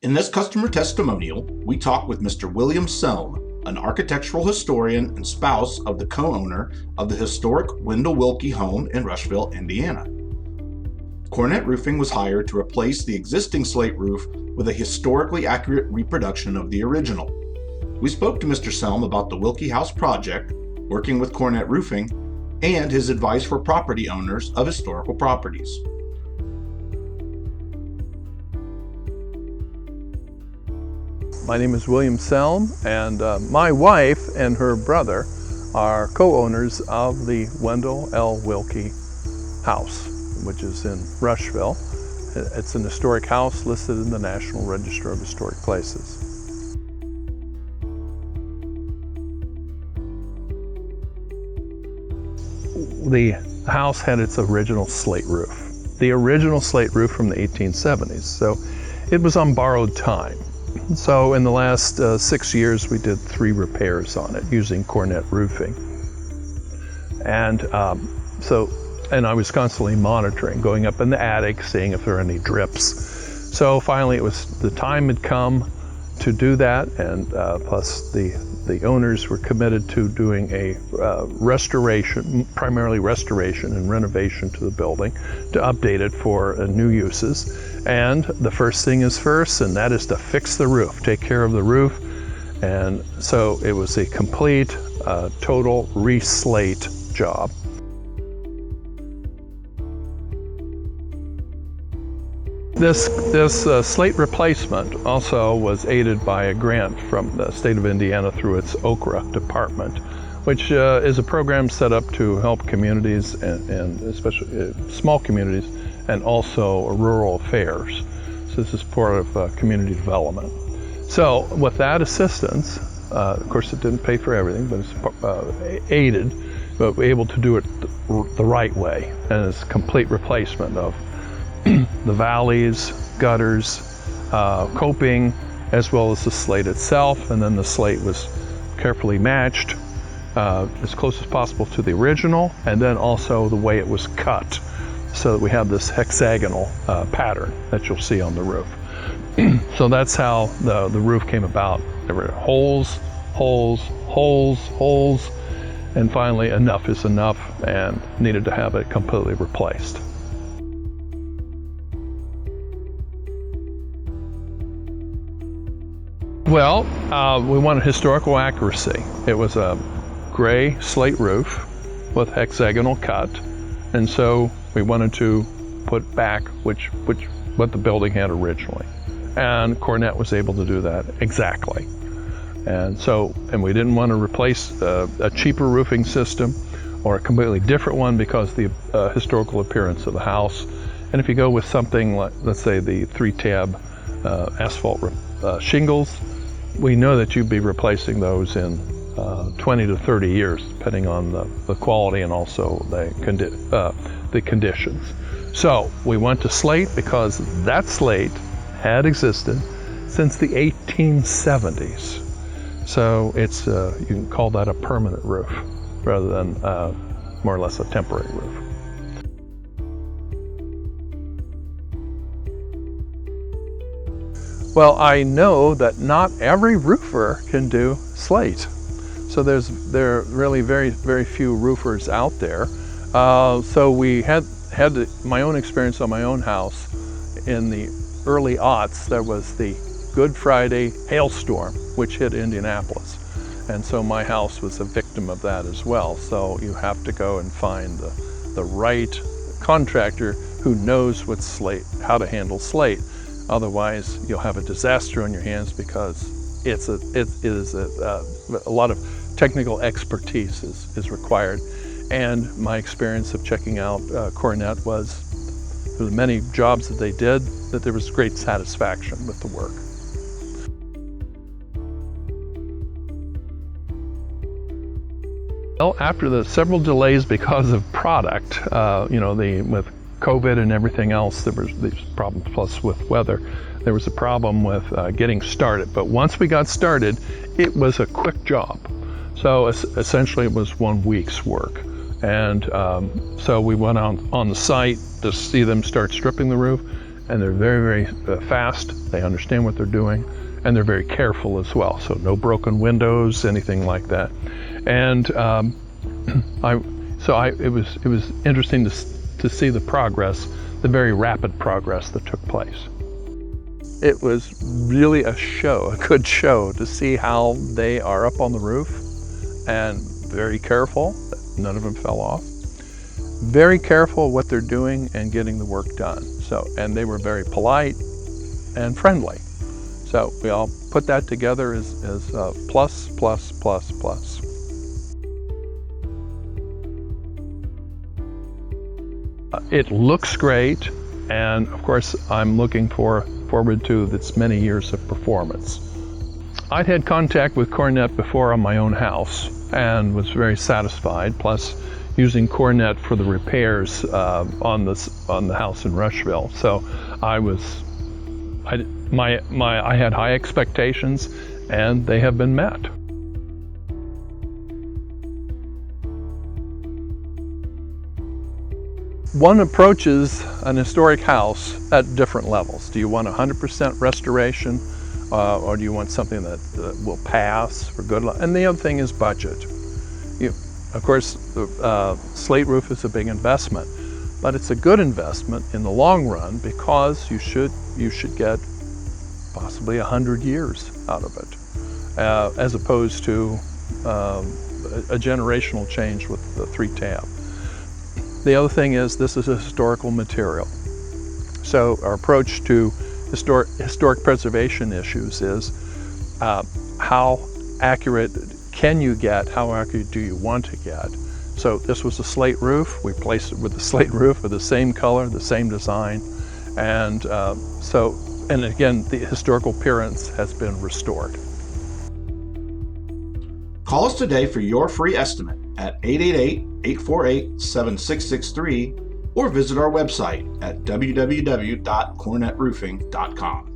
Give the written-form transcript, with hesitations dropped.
In this customer testimonial, we talk with Mr. William Selm, an architectural historian and spouse of the co-owner of the historic Wendell Wilkie home in Rushville, Indiana. Cornet Roofing was hired to replace the existing slate roof with a historically accurate reproduction of the original. We spoke to Mr. Selm about the Wilkie House project, working with Cornet Roofing, and his advice for property owners of historical properties. My name is William Selm, and my wife and her brother are co-owners of the Wendell L. Wilkie House, which is in Rushville. It's an historic house listed in the National Register of Historic Places. The house had its original slate roof. The original slate roof from the 1870s, so it was on borrowed time. So in the last 6 years, we did 3 repairs on it using Cornet Roofing. And I was constantly monitoring, going up in the attic, seeing if there are any drips. So finally, the time had come to do that, and plus the owners were committed to doing a primarily restoration and renovation to the building to update it for new uses. And the first thing is first, and that is to fix the roof, take care of the roof. And so it was a complete, total re-slate job. This slate replacement also was aided by a grant from the state of Indiana through its OKRA department, which is a program set up to help communities and especially small communities and also rural affairs. So this is part of community development. So with that assistance, of course it didn't pay for everything, but it's aided, but we're able to do it the right way, and it's a complete replacement of the valleys, gutters, coping, as well as the slate itself. And then the slate was carefully matched as close as possible to the original, and then also the way it was cut, so that we have this hexagonal pattern that you'll see on the roof. So that's how the roof came about. There were holes, holes, holes, holes, and finally enough is enough, and needed to have it completely replaced. Well, we wanted historical accuracy. It was a gray slate roof with hexagonal cut, and so we wanted to put back what the building had originally. And Cornet was able to do that exactly. And we didn't want to replace a cheaper roofing system or a completely different one because of the historical appearance of the house. And if you go with something like, let's say, the 3-tab asphalt shingles, we know that you'd be replacing those in 20 to 30 years, depending on the quality and also the conditions. So we went to slate because that slate had existed since the 1870s. So it's you can call that a permanent roof rather than more or less a temporary roof. Well, I know that not every roofer can do slate. So there are really very, very few roofers out there. So we had my own experience on my own house in the early aughts. There was the Good Friday hailstorm, which hit Indianapolis. And so my house was a victim of that as well. So you have to go and find the right contractor who knows how to handle slate. Otherwise, you'll have a disaster on your hands because it is a lot of technical expertise is required. And my experience of checking out Cornet was, there were many jobs that they did, that there was great satisfaction with the work. Well, after the several delays because of product, with COVID and everything else, there was these problems, plus with weather. There was a problem with getting started. But once we got started, it was a quick job. So essentially it was 1 week's work. And so we went on the site to see them start stripping the roof. and they're very, very fast. They understand what they're doing, and they're very careful as well. So no broken windows, anything like that. And it was interesting to see the progress, the very rapid progress that took place. It was really a good show to see how they are up on the roof and very careful that none of them fell off. Very careful what they're doing and getting the work done. And they were very polite and friendly. So we all put that together as plus, plus, plus, plus. It looks great, and of course I'm looking forward to its many years of performance. I'd had contact with Cornet before on my own house and was very satisfied, plus using Cornet for the repairs on the house in Rushville. So I had high expectations, and they have been met. One approaches an historic house at different levels. Do you want 100% restoration, or do you want something that will pass for good? And the other thing is budget. Of course, the slate roof is a big investment, but it's a good investment in the long run because you should get possibly 100 years out of it, as opposed to a generational change with the 3-tab. The other thing is this is a historical material. So our approach to historic preservation issues is how accurate can you get, how accurate do you want to get? So this was a slate roof. We placed it with the slate roof with the same color, the same design. And again, the historical appearance has been restored. Call us today for your free estimate at 888-848-7663 or visit our website at www.cornetroofing.com.